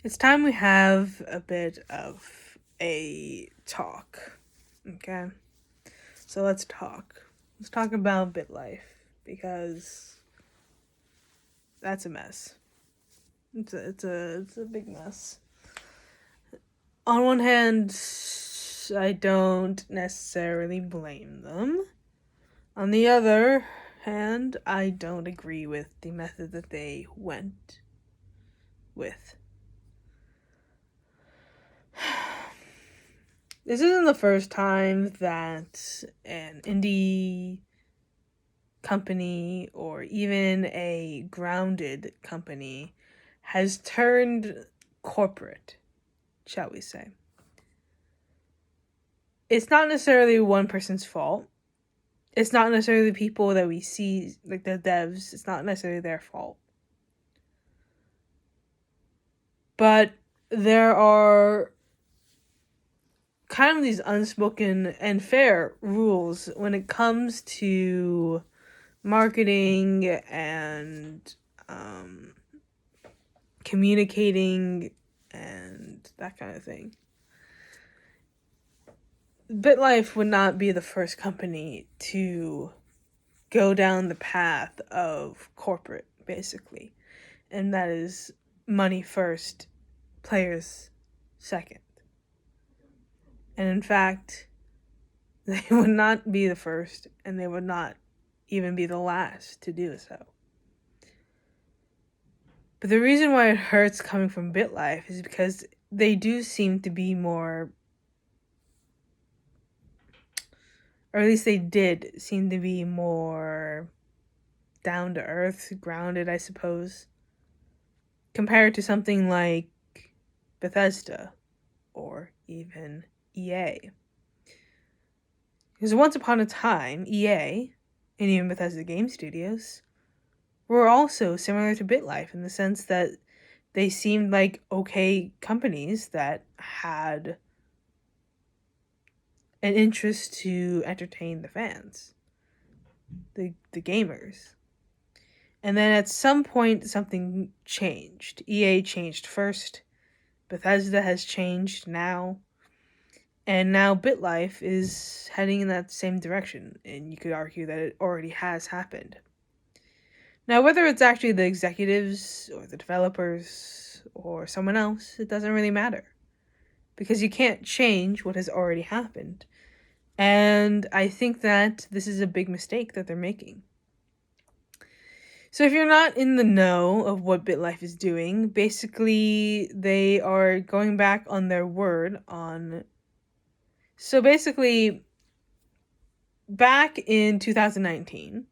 It's time we have a bit of a talk. Okay? So let's talk. Let's talk about BitLife because that's a mess. It's a big mess. On one hand, I don't necessarily blame them. On the other hand, I don't agree with the method that they went with. This isn't the first time that an indie company or even a grounded company has turned corporate, shall we say. It's not necessarily one person's fault. It's not necessarily the people that we see, like the devs, it's not necessarily their fault. But there are kind of these unspoken and fair rules when it comes to marketing and communicating and that kind of thing. BitLife would not be the first company to go down the path of corporate, basically. And that is money first, players second. And in fact, they would not be the first, and they would not even be the last to do so. But the reason why it hurts coming from BitLife is because they do seem to be more, or at least they did seem to be more down to earth, grounded, I suppose, compared to something like Bethesda or even EA. Because once upon a time, EA and even Bethesda Game Studios were also similar to BitLife in the sense that they seemed like okay companies that had an interest to entertain the fans, the gamers. And then at some point, something changed. EA changed first. Bethesda has changed now. And now BitLife is heading in that same direction. And you could argue that it already has happened. Now, whether it's actually the executives or the developers or someone else, it doesn't really matter. Because you can't change what has already happened. And I think that this is a big mistake that they're making. So if you're not in the know of what BitLife is doing, basically they are going back on their word on... So basically, back in 2019,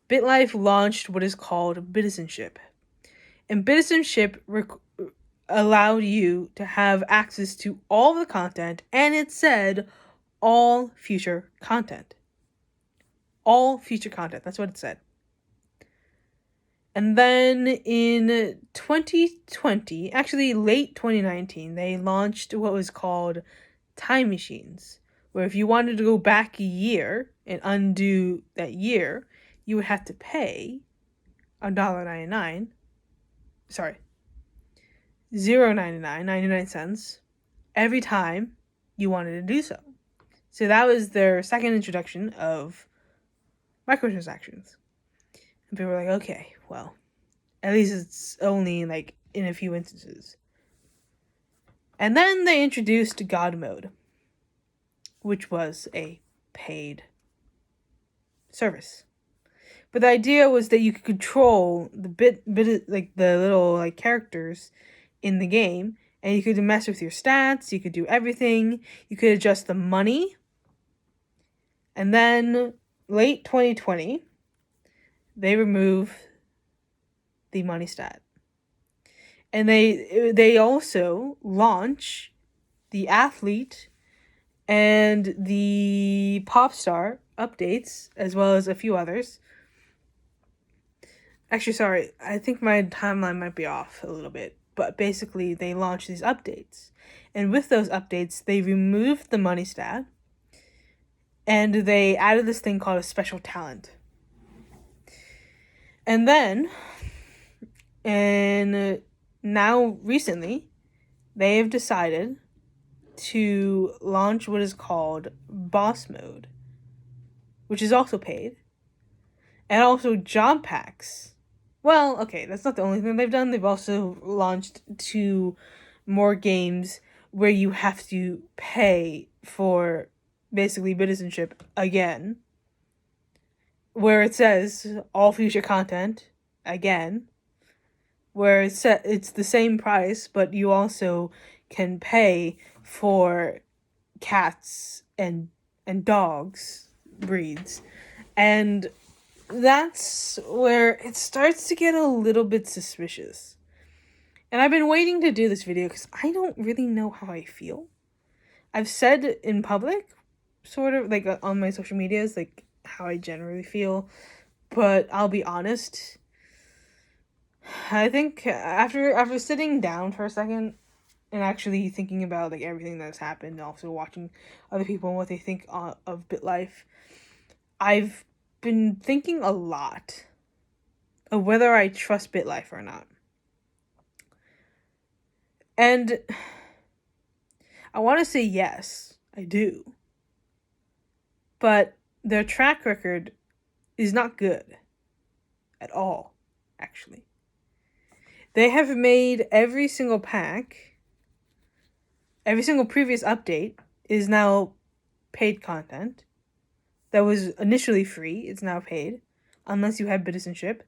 BitLife launched what is called Bitizenship. And Bitizenship allowed you to have access to all the content, and it said all future content. All future content, that's what it said. And then in 2020, actually late 2019, they launched what was called time machines, where if you wanted to go back a year and undo that year, you would have to pay $1.99. Sorry, $0.99, 99 cents every time you wanted to do so. So that was their second introduction of microtransactions. And people were like, okay, well, at least it's only like in a few instances. And then they introduced God Mode, which was a paid service. But the idea was that you could control the bit like the little like characters in the game, and you could mess with your stats, you could do everything, you could adjust the money. And then late 2020, they removed the money stat. And they also launch the athlete and the pop star updates, as well as a few others. Actually, sorry, I think my timeline might be off a little bit. But basically, they launched these updates. And with those updates, they removed the money stat. And they added this thing called a special talent. And then, in now recently, they have decided to launch what is called Boss Mode, which is also paid, and also job packs. Well, okay, that's not the only thing they've done. They've also launched 2 more games where you have to pay for basically citizenship again, where it says all future content again, where it's the same price, but you also can pay for cats and dogs breeds. And that's where it starts to get a little bit suspicious. And I've been waiting to do this video because I don't really know how I feel. I've said in public, sort of, like, on my social medias, like, how I generally feel. But I'll be honest, I think after sitting down for a second and actually thinking about, like, everything that's happened, and also watching other people and what they think of BitLife, I've been thinking a lot of whether I trust BitLife or not. And I want to say yes, I do. But their track record is not good at all, actually. They have made every single pack, every single previous update is now paid content. That was initially free, it's now paid, unless you have citizenship,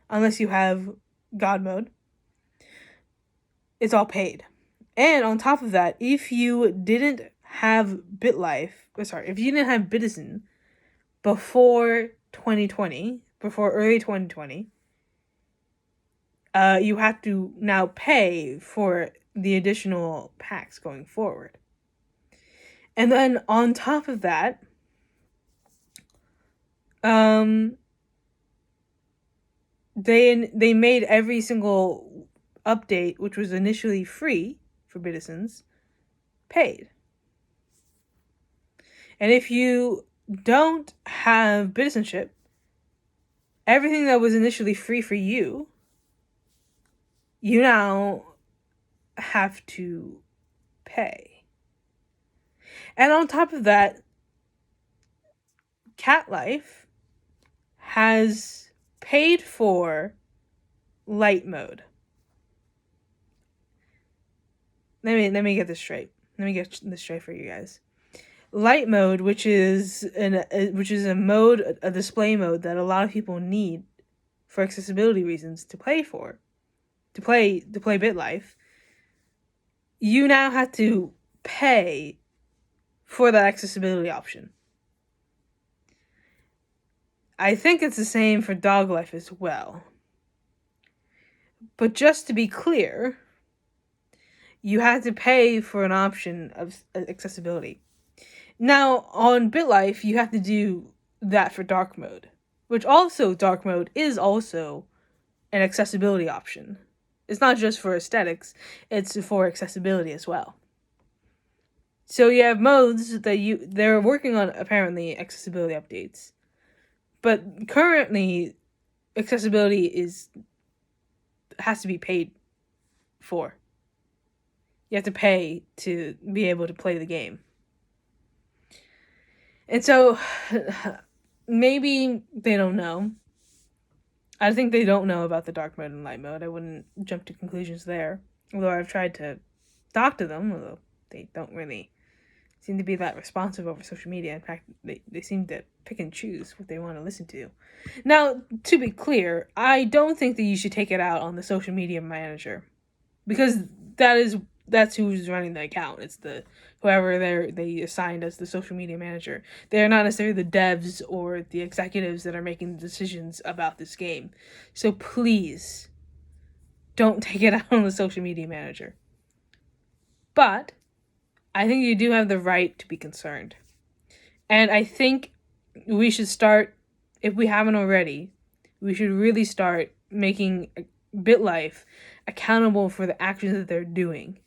unless you have God mode. It's all paid. And on top of that, if you didn't have if you didn't have Bitizen before 2020, before early 2020, you have to now pay for the additional packs going forward. And then on top of that, they made every single update, which was initially free for Bitizens, paid. And if you don't have Bitizenship, everything that was initially free for you, you now have to pay. And on top of that, Cat Life has paid for light mode. Let me get this straight. Let me get this straight for you guys. Light mode, which is a mode, a display mode that a lot of people need for accessibility reasons to play BitLife. You now have to pay for that accessibility option. I think it's the same for Dog Life as well. But just to be clear, you have to pay for an option of accessibility. Now, on BitLife, you have to do that for dark mode, which also, dark mode is also an accessibility option. It's not just for aesthetics, it's for accessibility as well. So you have modes that they're working on, apparently, accessibility updates. But currently, accessibility has to be paid for. You have to pay to be able to play the game. And so, maybe they don't know. I think they don't know about the dark mode and light mode. I wouldn't jump to conclusions there. Although I've tried to talk to them, although they don't really seem to be that responsive over social media. In fact, they seem to pick and choose what they want to listen to. Now, to be clear, I don't think that you should take it out on the social media manager. Because that's who's running the account. It's whoever they assigned as the social media manager. They're not necessarily the devs or the executives that are making the decisions about this game. So please, don't take it out on the social media manager. But I think you do have the right to be concerned. And I think we should start, if we haven't already, we should really start making BitLife accountable for the actions that they're doing.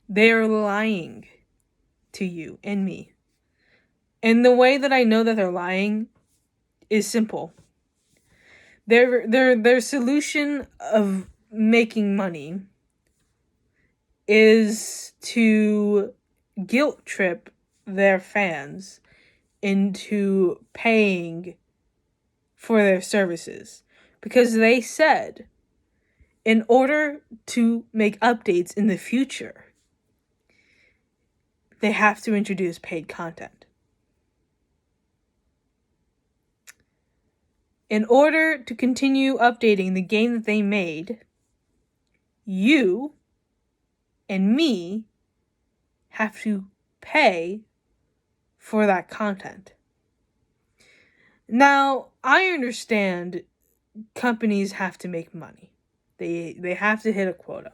They are lying to you and me. And the way that I know that they're lying is simple. Their solution of making money is to guilt trip their fans into paying for their services. Because they said, in order to make updates in the future, they have to introduce paid content. In order to continue updating the game that they made, you and me have to pay for that content. Now, I understand companies have to make money. They have to hit a quota.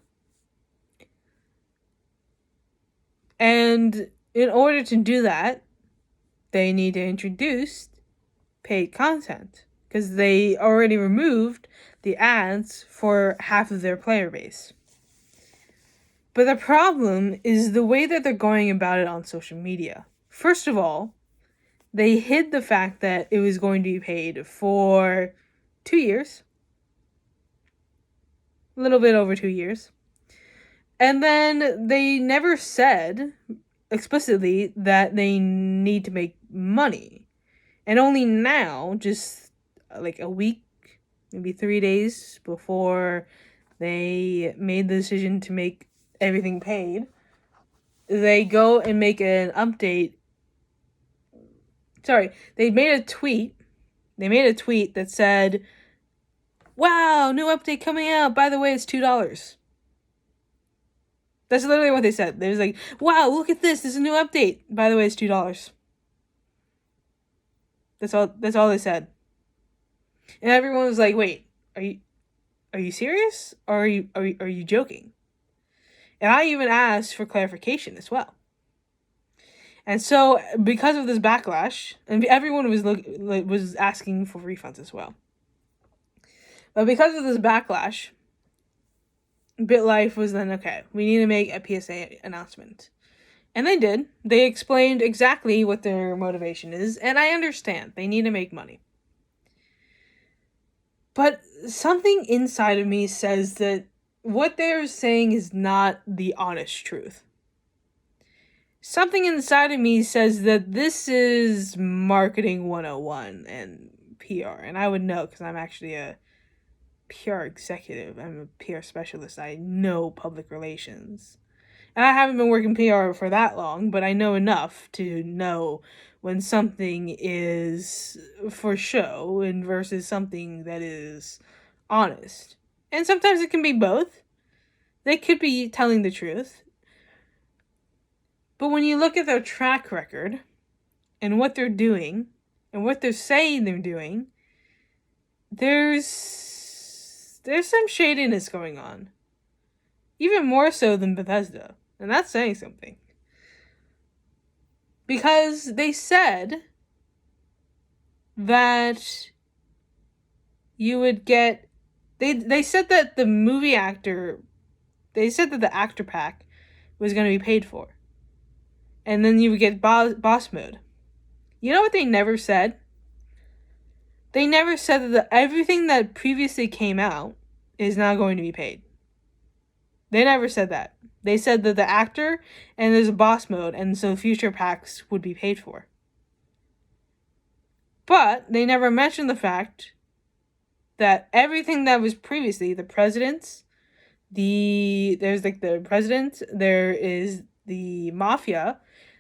And in order to do that, they need to introduce paid content, because they already removed the ads for half of their player base. But the problem is the way that they're going about it on social media. First of all, they hid the fact that it was going to be paid for 2 years. A little bit over 2 years. And then they never said explicitly that they need to make money. And only now, just like a week, maybe 3 days before they made the decision to make everything paid, they go and make an update. Sorry, they made a tweet. They made a tweet that said, "Wow, new update coming out. By the way, it's $2." That's literally what they said. They was like, "Wow, look at this. This is a new update. By the way, it's $2." That's all they said. And everyone was like, "Wait, are you serious? Or are you joking?" And I even asked for clarification as well. And so, because of this backlash, and everyone was asking for refunds as well. But because of this backlash, BitLife was then, okay, we need to make a PSA announcement. And they did. They explained exactly what their motivation is, and I understand. They need to make money. But something inside of me says that what they're saying is not the honest truth. Something inside of me says that this is marketing 101 and PR. And I would know, because I'm actually a PR executive. I'm a PR specialist. I know public relations. And I haven't been working PR for that long, but I know enough to know when something is for show and versus something that is honest. And sometimes it can be both. They could be telling the truth. But when you look at their track record and what they're doing and what they're saying they're doing, there's some shadiness going on. Even more so than Bethesda. And that's saying something. Because they said that you would get... They said that the movie actor... They said that the actor pack was going to be paid for. And then you would get boss mode. You know what they never said? They never said that everything that previously came out is now going to be paid. They never said that. They said that the actor and there's a boss mode, and so future packs would be paid for. But they never mentioned the fact that everything that was previously, the presidents, there's like the president, there is the mafia,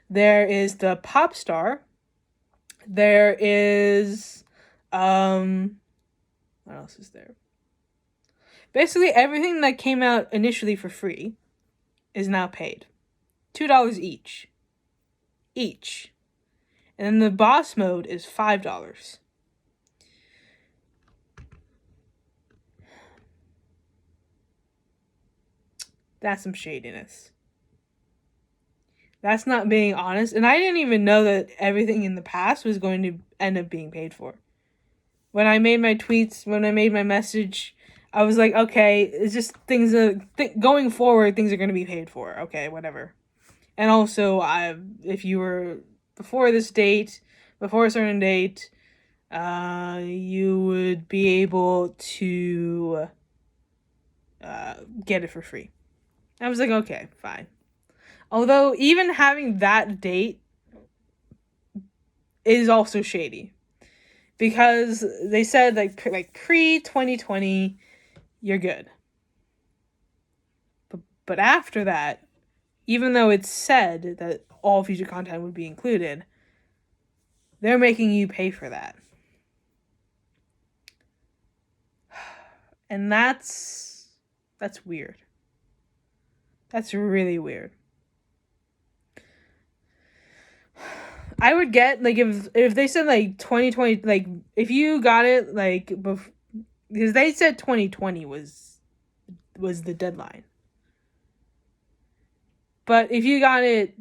there is the pop star, there is, what else is there? Basically, everything that came out initially for free is now paid. $2 each. Each. And then the boss mode is $5. That's some shadiness. That's not being honest. And I didn't even know that everything in the past was going to end up being paid for. When I made my tweets, when I made my message, I was like, okay, it's just things going forward, things are going to be paid for. Okay, whatever. And also, if you were before this date, before a certain date, you would be able to get it for free. I was like, okay, fine. Although even having that date is also shady, because they said like pre 2020, you're good. But after that, even though it's said that all future content would be included, they're making you pay for that. And that's weird. That's really weird. I would get, like, if they said, like, 2020, like, if you got it, like, because they said 2020 was the deadline. But if you got it,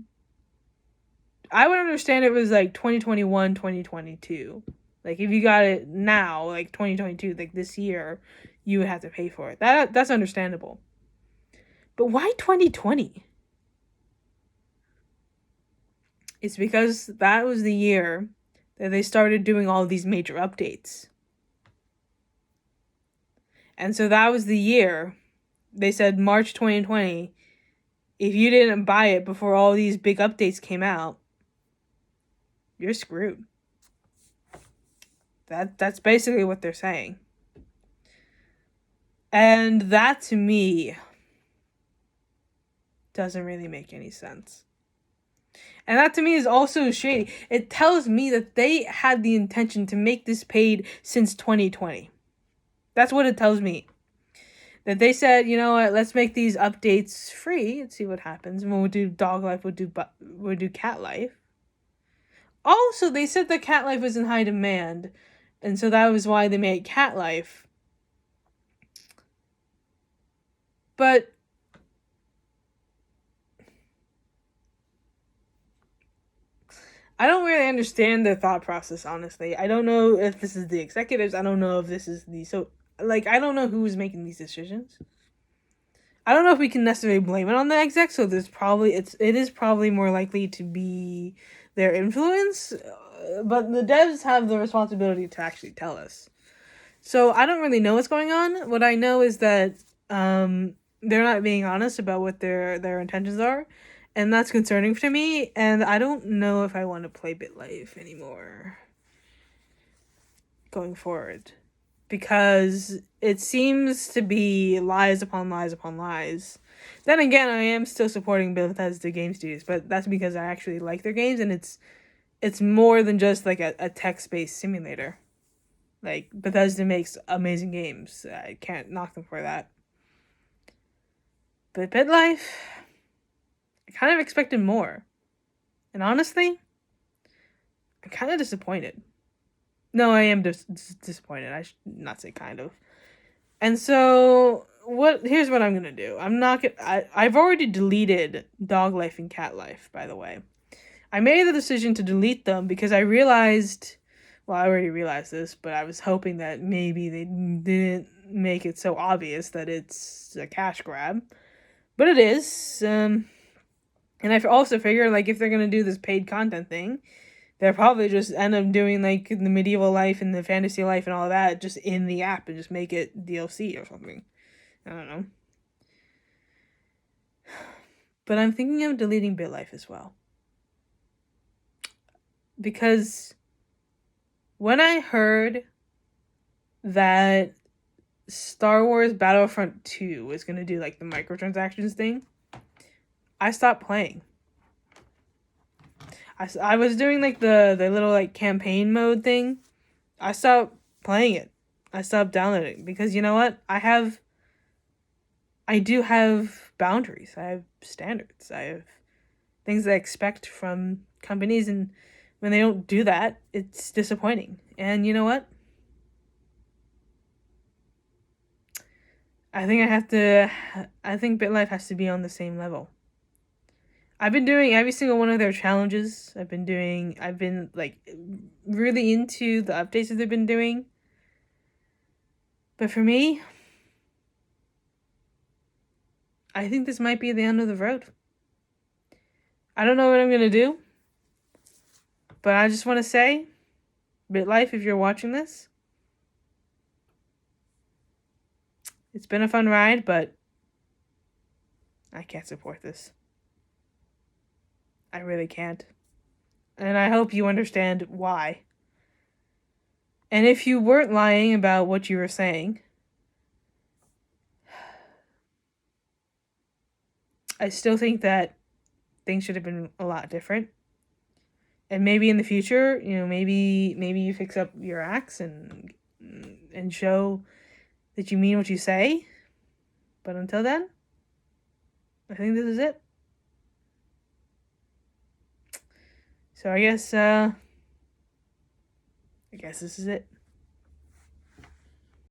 I would understand it was, like, 2021, 2022. Like, if you got it now, like, 2022, like, this year, you would have to pay for it. That's understandable. But why 2020? It's because that was the year that they started doing all these major updates. And so that was the year they said March 2020, if you didn't buy it before all these big updates came out, you're screwed. That's basically what they're saying. And that, to me, doesn't really make any sense. And that, to me, is also shady. It tells me that they had the intention to make this paid since 2020. That's what it tells me. That they said, you know what, let's make these updates free and see what happens. And we'll do Dog Life, we'll do Cat Life. Also, they said that Cat Life was in high demand, and so that was why they made Cat Life. But I don't really understand their thought process, honestly. I don't know if this is the executives. I don't know if this is I don't know who's making these decisions. I don't know if we can necessarily blame it on the execs, so it is probably more likely to be their influence, but the devs have the responsibility to actually tell us. So I don't really know what's going on. What I know is that they're not being honest about what their intentions are, and that's concerning to me, and I don't know if I want to play BitLife anymore going forward, because it seems to be lies upon lies upon lies. Then again, I am still supporting Bethesda Game Studios, but that's because I actually like their games, and it's more than just like a text-based simulator. Like, Bethesda makes amazing games. I can't knock them for that. But BitLife, I kind of expected more. And honestly, I'm kind of disappointed. No, I am disappointed. I should not say kind of. And so, here's what I'm going to do. I've already deleted Dog Life and Cat Life, by the way. I made the decision to delete them because I realized, well, I already realized this, but I was hoping that maybe they didn't make it so obvious that it's a cash grab. But it is. And I also figure, like, if they're going to do this paid content thing, they'll probably just end up doing, like, the medieval life and the fantasy life and all that just in the app and just make it DLC or something. I don't know. But I'm thinking of deleting BitLife as well. Because when I heard that Star Wars Battlefront 2 was going to do, like, the microtransactions thing, I stopped playing. I was doing, like, the little, like, campaign mode thing. I stopped playing it. I stopped downloading because, you know what? I do have boundaries. I have standards. I have things that I expect from companies, and when they don't do that, it's disappointing. And you know what? I think BitLife has to be on the same level. I've been doing every single one of their challenges. I've been like really into the updates that they've been doing. But for me, I think this might be the end of the road. I don't know what I'm going to do. But I just want to say, BitLife, if you're watching this, It's been a fun ride, but I can't support this. I really can't. And I hope you understand why. And if you weren't lying about what you were saying, I still think that things should have been a lot different. And maybe in the future, maybe you fix up your acts and show that you mean what you say. But until then, I think this is it. So I guess this is it.